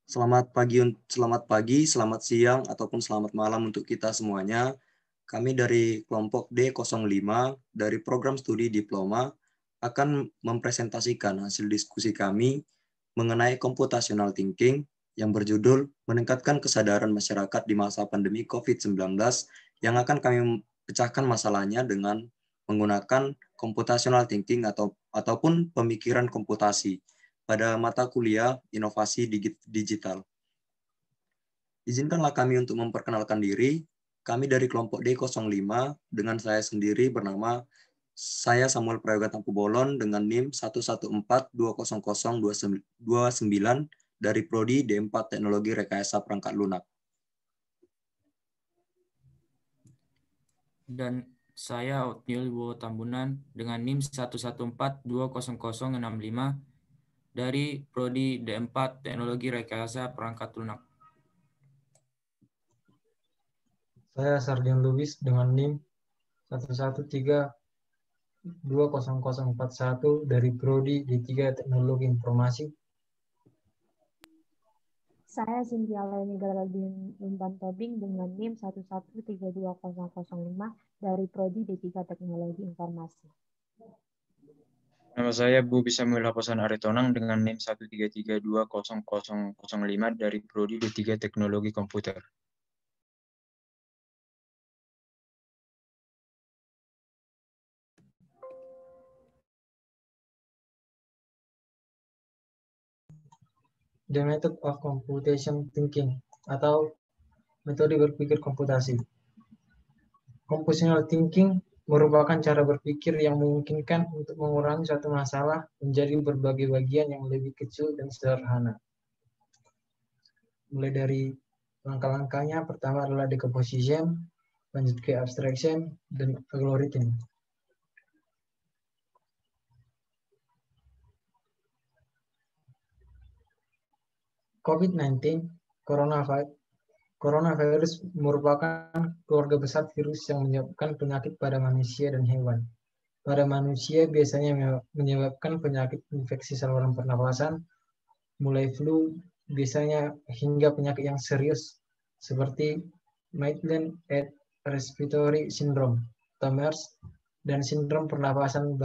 Selamat pagi, selamat siang, ataupun selamat malam untuk kita semuanya. Kami dari kelompok D05 dari program studi diploma akan mempresentasikan hasil diskusi kami mengenai computational thinking yang berjudul Meningkatkan Kesadaran Masyarakat di Masa Pandemi COVID-19 yang akan kami pecahkan masalahnya dengan menggunakan computational thinking ataupun pemikiran komputasi pada mata kuliah inovasi digital. Izinkanlah kami untuk memperkenalkan diri. Kami dari kelompok D05 dengan saya sendiri bernama saya Samuel Prayoga Tampubolon dengan NIM 114200029 dari Prodi D4 Teknologi Rekayasa Perangkat Lunak. Dan saya Otniel Wibowo Tambunan dengan NIM 114200065 dari Prodi D4 Teknologi Rekayasa Perangkat Lunak. Saya Sardian Lubis dengan NIM 113200041 dari Prodi D3 Teknologi Informasi. Saya Cynthia Leni Galadin Intan Tobing dengan NIM 1132005 dari Prodi D3 Teknologi Informasi. Nama saya Bobi Samuel Haposan Aritonang dengan NIM 133200005 dari Prodi D3 Teknologi Komputer. The Method of Computation Thinking atau metode berpikir komputasi. Computational thinking merupakan cara berpikir yang memungkinkan untuk mengurangi suatu masalah menjadi berbagai bagian yang lebih kecil dan sederhana. Mulai dari langkah-langkahnya, pertama adalah decomposition, lanjut ke abstraction, dan algorithm. COVID-19, coronavirus merupakan keluarga besar virus yang menyebabkan penyakit pada manusia dan hewan. Pada manusia biasanya menyebabkan penyakit infeksi saluran pernapasan, mulai flu biasanya hingga penyakit yang serius seperti Maitland-Ed Respiratory Syndrome atau MERS dan sindrom pernapasan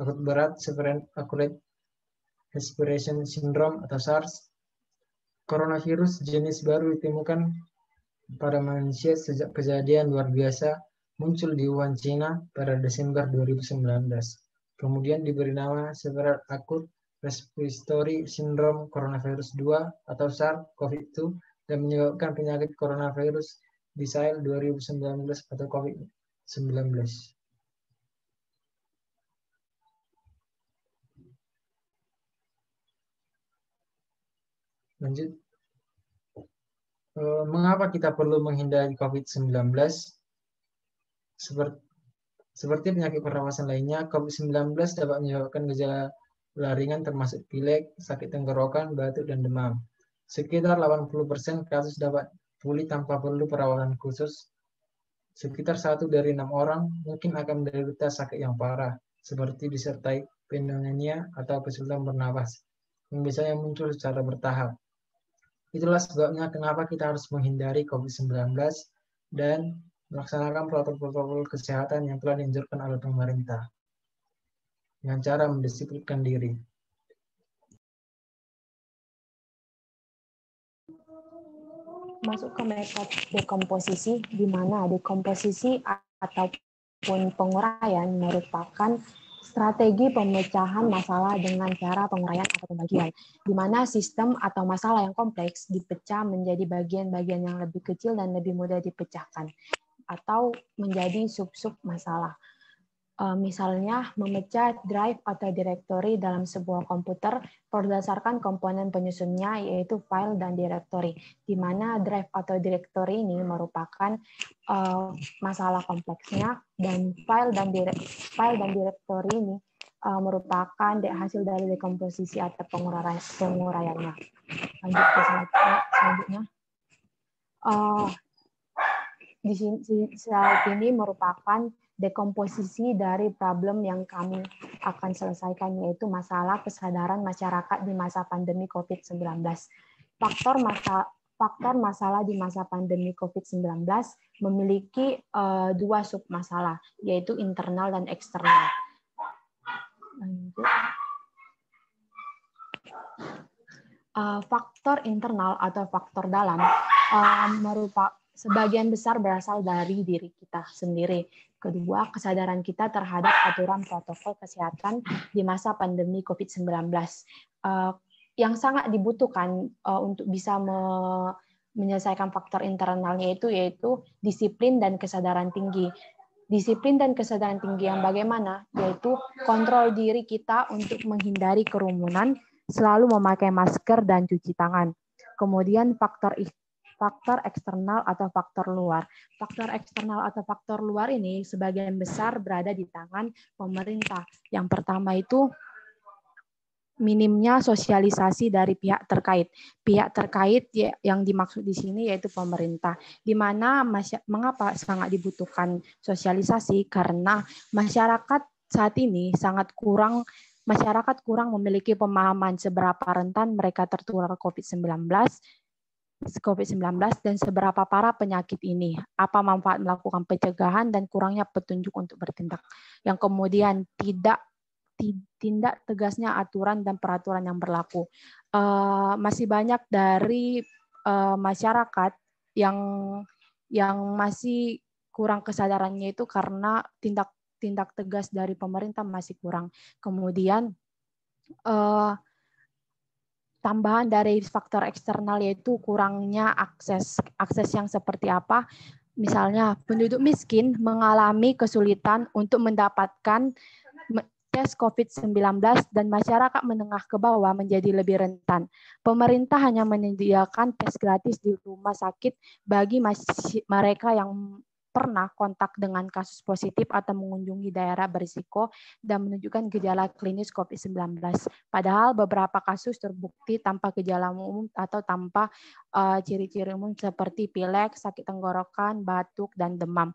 akut berat acute respiration syndrome atau SARS. Coronavirus jenis baru ditemukan pada manusia sejak kejadian luar biasa muncul di Wuhan, China pada Desember 2019. Kemudian diberi nama Severe Acute Respiratory Syndrome Coronavirus 2 atau SARS-CoV-2 dan menyebabkan penyakit coronavirus disease 2019 atau COVID-19. Lanjut. Mengapa kita perlu menghindari COVID-19? Seperti penyakit pernapasan lainnya, COVID-19 dapat menyebabkan gejala ringan termasuk pilek, sakit tenggorokan, batuk, dan demam. Sekitar 80% kasus dapat pulih tanpa perlu perawatan khusus. Sekitar 1 dari 6 orang mungkin akan menderita sakit yang parah, seperti disertai pneumonia atau kesulitan bernapas, yang biasanya muncul secara bertahap. Itulah sebabnya kenapa kita harus menghindari COVID-19 dan melaksanakan protokol kesehatan yang telah dianjurkan oleh pemerintah dengan cara mendisiplinkan diri. Masuk ke metode dekomposisi, di mana dekomposisi ataupun penguraian merupakan strategi pemecahan masalah dengan cara penguraian atau pembagian, di mana sistem atau masalah yang kompleks dipecah menjadi bagian-bagian yang lebih kecil dan lebih mudah dipecahkan, atau menjadi sub-sub masalah. Misalnya, memecah drive atau directory dalam sebuah komputer berdasarkan komponen penyusunnya, yaitu file dan directory, di mana drive atau directory ini merupakan masalah kompleksnya, dan file dan directory ini merupakan hasil dari dekomposisi atau penguraiannya. Lanjut ke selanjutnya. Di sini slide ini merupakan dekomposisi dari problem yang kami akan selesaikan, yaitu masalah kesadaran masyarakat di masa pandemi COVID-19. Faktor masalah di masa pandemi COVID-19 memiliki dua submasalah, yaitu internal dan eksternal. Faktor internal atau faktor dalam merupakan sebagian besar berasal dari diri kita sendiri. Kedua, kesadaran kita terhadap aturan protokol kesehatan di masa pandemi COVID-19 yang sangat dibutuhkan untuk bisa menyelesaikan faktor internalnya yaitu disiplin dan kesadaran tinggi. Disiplin dan kesadaran tinggi yang bagaimana? Yaitu kontrol diri kita untuk menghindari kerumunan, selalu memakai masker dan cuci tangan. Kemudian faktor eksternal atau faktor luar. Faktor eksternal atau faktor luar ini sebagian besar berada di tangan pemerintah. Yang pertama itu minimnya sosialisasi dari pihak terkait. Pihak terkait yang dimaksud di sini yaitu pemerintah. Di mana mengapa sangat dibutuhkan sosialisasi? Karena masyarakat saat ini sangat kurang memiliki pemahaman seberapa rentan mereka tertular COVID-19 dan seberapa parah penyakit ini, apa manfaat melakukan pencegahan dan kurangnya petunjuk untuk bertindak. Yang kemudian tindak tegasnya aturan dan peraturan yang berlaku. Masih banyak dari masyarakat yang masih kurang kesadarannya itu karena tindak tegas dari pemerintah masih kurang. Kemudian tambahan dari faktor eksternal yaitu kurangnya akses yang seperti apa. Misalnya penduduk miskin mengalami kesulitan untuk mendapatkan tes COVID-19 dan masyarakat menengah ke bawah menjadi lebih rentan. Pemerintah hanya menyediakan tes gratis di rumah sakit bagi mereka yang pernah kontak dengan kasus positif atau mengunjungi daerah berisiko dan menunjukkan gejala klinis COVID-19. Padahal beberapa kasus terbukti tanpa gejala umum atau tanpa ciri-ciri umum seperti pilek, sakit tenggorokan, batuk, dan demam.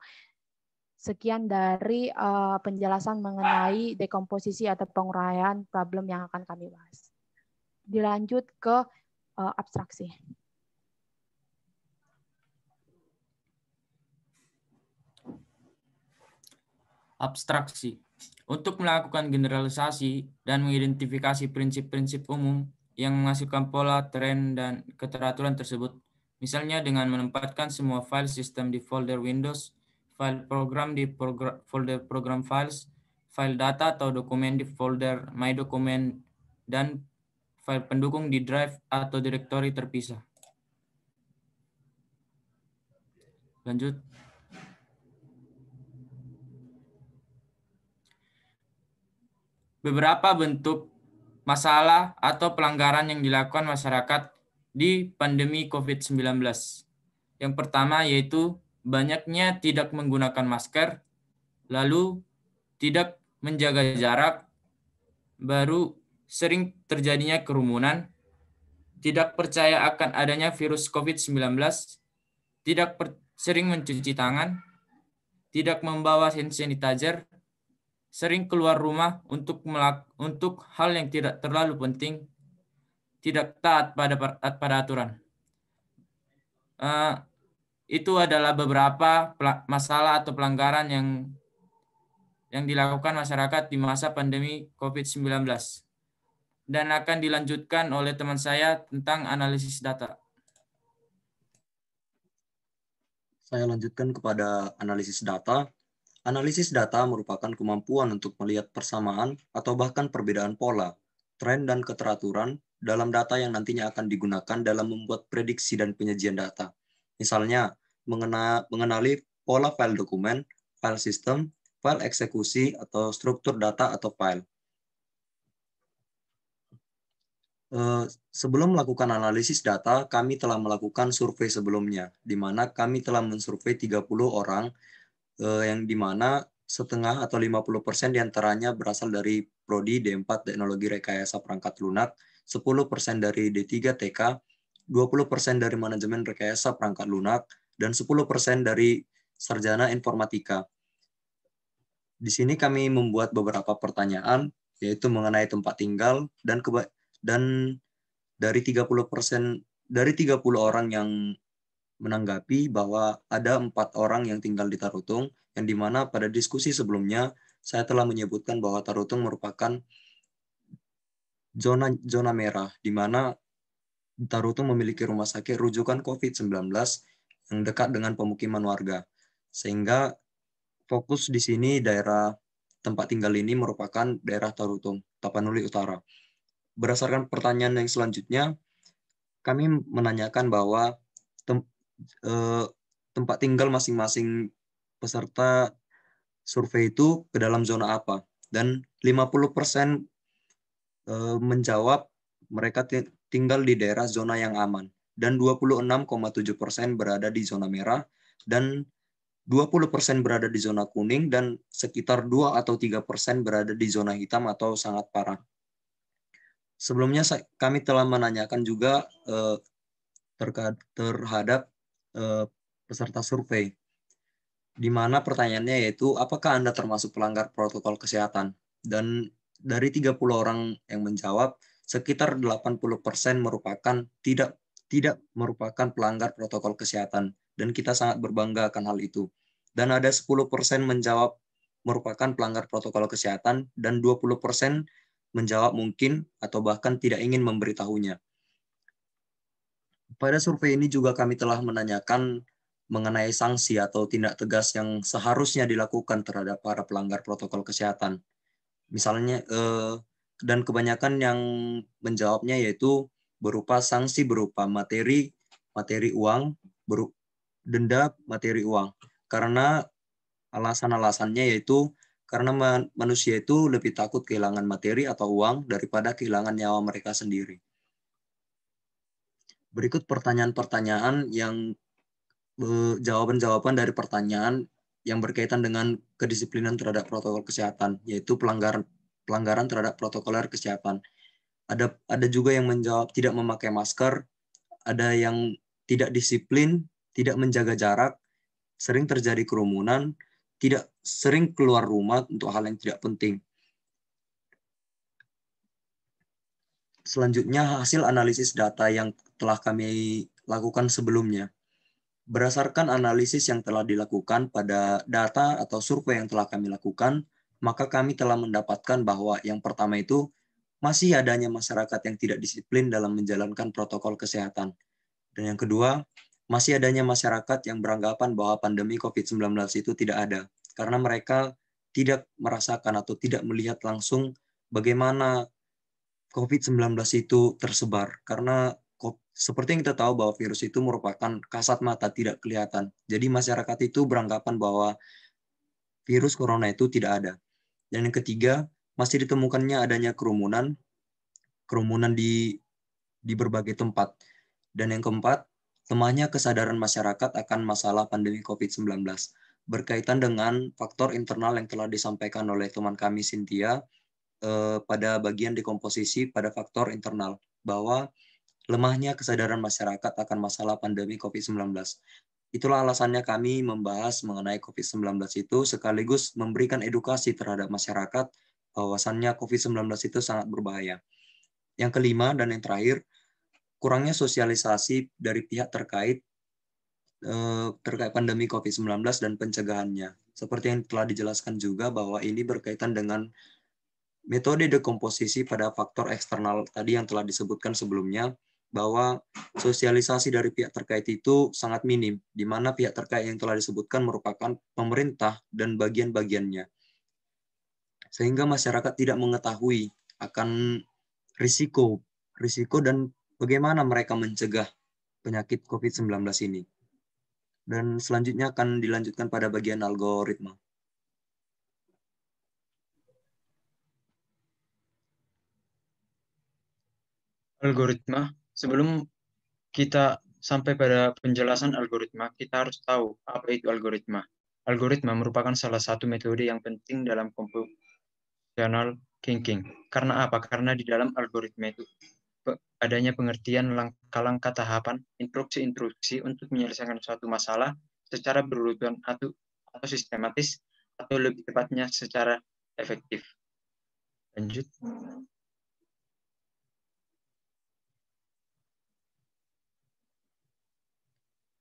Sekian dari penjelasan mengenai dekomposisi atau penguraian problem yang akan kami bahas. Dilanjut ke abstraksi. Abstraksi. Untuk melakukan generalisasi dan mengidentifikasi prinsip-prinsip umum yang menghasilkan pola, tren, dan keteraturan tersebut, misalnya dengan menempatkan semua file sistem di folder Windows, file program di folder program files, file data atau dokumen di folder My Document, dan file pendukung di drive atau direktori terpisah. Lanjut. Beberapa bentuk masalah atau pelanggaran yang dilakukan masyarakat di pandemi COVID-19. Yang pertama yaitu banyaknya tidak menggunakan masker, lalu tidak menjaga jarak, baru sering terjadinya kerumunan, tidak percaya akan adanya virus COVID-19, sering mencuci tangan, tidak membawa hand sanitizer, sering keluar rumah untuk hal yang tidak terlalu penting, tidak taat pada aturan. Itu adalah beberapa masalah atau pelanggaran yang dilakukan masyarakat di masa pandemi COVID-19. Dan akan dilanjutkan oleh teman saya tentang analisis data. Saya lanjutkan kepada analisis data. Analisis data merupakan kemampuan untuk melihat persamaan atau bahkan perbedaan pola, tren, dan keteraturan dalam data yang nantinya akan digunakan dalam membuat prediksi dan penyajian data. Misalnya, mengenali pola file dokumen, file sistem, file eksekusi, atau struktur data atau file. Sebelum melakukan analisis data, kami telah melakukan survei sebelumnya, di mana kami telah mensurvei 30 orang, yang dimana setengah atau 50% diantaranya berasal dari Prodi D4 Teknologi Rekayasa Perangkat Lunak, 10% dari D3 TK, 20% dari Manajemen Rekayasa Perangkat Lunak, dan 10% dari Sarjana Informatika. Di sini kami membuat beberapa pertanyaan, yaitu mengenai tempat tinggal dan dari 30 orang yang menanggapi bahwa ada 4 orang yang tinggal di Tarutung, yang dimana pada diskusi sebelumnya saya telah menyebutkan bahwa Tarutung merupakan zona merah, di mana Tarutung memiliki rumah sakit rujukan COVID-19 yang dekat dengan pemukiman warga. Sehingga fokus di sini daerah tempat tinggal ini merupakan daerah Tarutung, Tapanuli Utara. Berdasarkan pertanyaan yang selanjutnya, kami menanyakan bahwa tempat tinggal masing-masing peserta survei itu ke dalam zona apa. Dan 50% menjawab mereka tinggal di daerah zona yang aman. Dan 26,7% berada di zona merah. Dan 20% berada di zona kuning. Dan sekitar 2 atau 3% berada di zona hitam atau sangat parah. Sebelumnya kami telah menanyakan juga terhadap peserta survei, di mana pertanyaannya yaitu apakah Anda termasuk pelanggar protokol kesehatan? Dan dari 30 orang yang menjawab, sekitar 80% merupakan tidak merupakan pelanggar protokol kesehatan, dan kita sangat berbangga akan hal itu. Dan ada 10% menjawab merupakan pelanggar protokol kesehatan, dan 20% menjawab mungkin atau bahkan tidak ingin memberitahunya. Pada survei ini juga kami telah menanyakan mengenai sanksi atau tindak tegas yang seharusnya dilakukan terhadap para pelanggar protokol kesehatan. Misalnya, dan kebanyakan yang menjawabnya yaitu berupa sanksi berupa materi uang, denda materi uang. Karena alasannya yaitu karena manusia itu lebih takut kehilangan materi atau uang daripada kehilangan nyawa mereka sendiri. Berikut pertanyaan-pertanyaan yang jawaban-jawaban dari pertanyaan yang berkaitan dengan kedisiplinan terhadap protokol kesehatan, yaitu pelanggaran terhadap protokoler kesehatan. Ada juga yang menjawab tidak memakai masker, ada yang tidak disiplin, tidak menjaga jarak, sering terjadi kerumunan, tidak sering keluar rumah untuk hal yang tidak penting. Selanjutnya, hasil analisis data yang telah kami lakukan sebelumnya. Berdasarkan analisis yang telah dilakukan pada data atau survei yang telah kami lakukan, maka kami telah mendapatkan bahwa yang pertama itu masih adanya masyarakat yang tidak disiplin dalam menjalankan protokol kesehatan. Dan yang kedua, masih adanya masyarakat yang beranggapan bahwa pandemi COVID-19 itu tidak ada, karena mereka tidak merasakan atau tidak melihat langsung bagaimana COVID-19 itu tersebar. Karena seperti yang kita tahu bahwa virus itu merupakan kasat mata tidak kelihatan. Jadi masyarakat itu beranggapan bahwa virus corona itu tidak ada. Dan yang ketiga, masih ditemukannya adanya kerumunan di berbagai tempat. Dan yang keempat, lemahnya kesadaran masyarakat akan masalah pandemi COVID-19. Berkaitan dengan faktor internal yang telah disampaikan oleh teman kami Cynthia pada bagian dekomposisi pada faktor internal, bahwa lemahnya kesadaran masyarakat akan masalah pandemi COVID-19. Itulah alasannya kami membahas mengenai COVID-19 itu sekaligus memberikan edukasi terhadap masyarakat bahwasannya COVID-19 itu sangat berbahaya. Yang kelima dan yang terakhir, kurangnya sosialisasi dari pihak terkait pandemi COVID-19 dan pencegahannya. Seperti yang telah dijelaskan juga bahwa ini berkaitan dengan metode dekomposisi pada faktor eksternal tadi yang telah disebutkan sebelumnya, bahwa sosialisasi dari pihak terkait itu sangat minim, di mana pihak terkait yang telah disebutkan merupakan pemerintah dan bagian-bagiannya. Sehingga masyarakat tidak mengetahui akan risiko dan bagaimana mereka mencegah penyakit COVID-19 ini. Dan selanjutnya akan dilanjutkan pada bagian algoritma. Algoritma, sebelum kita sampai pada penjelasan algoritma, kita harus tahu apa itu algoritma. Algoritma merupakan salah satu metode yang penting dalam computational thinking. Karena apa? Karena di dalam algoritma itu adanya pengertian langkah-langkah tahapan, instruksi-instruksi untuk menyelesaikan suatu masalah secara berurutan atau sistematis atau lebih tepatnya secara efektif. Lanjut.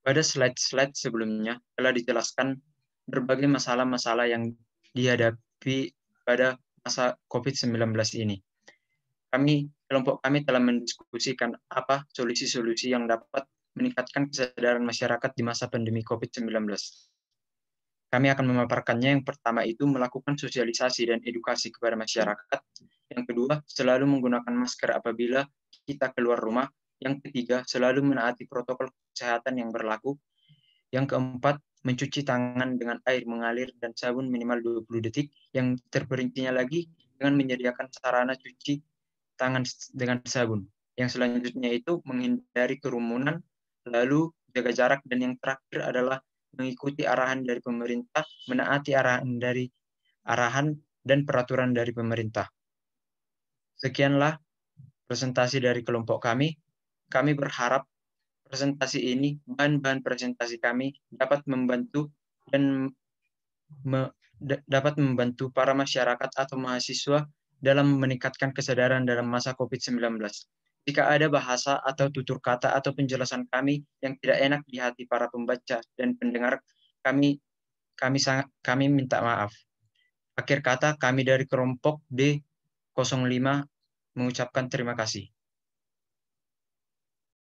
Pada slide-slide sebelumnya telah dijelaskan berbagai masalah-masalah yang dihadapi pada masa COVID-19 ini. Kelompok kami telah mendiskusikan apa solusi-solusi yang dapat meningkatkan kesadaran masyarakat di masa pandemi COVID-19. Kami akan memaparkannya. Yang pertama itu melakukan sosialisasi dan edukasi kepada masyarakat. Yang kedua, selalu menggunakan masker apabila kita keluar rumah. Yang ketiga, selalu menaati protokol kesehatan yang berlaku. Yang keempat, mencuci tangan dengan air mengalir dan sabun minimal 20 detik. Yang terperincinya lagi dengan menyediakan sarana cuci tangan dengan sabun. Yang selanjutnya itu menghindari kerumunan, lalu jaga jarak, dan yang terakhir adalah mengikuti arahan dari pemerintah, menaati arahan dan peraturan dari pemerintah. Sekianlah presentasi dari kelompok kami. Kami berharap presentasi ini, bahan-bahan presentasi kami dapat membantu para masyarakat atau mahasiswa dalam meningkatkan kesadaran dalam masa COVID-19. Jika ada bahasa atau tutur kata atau penjelasan kami yang tidak enak di hati para pembaca dan pendengar, kami minta maaf. Akhir kata, kami dari kelompok D05 mengucapkan terima kasih.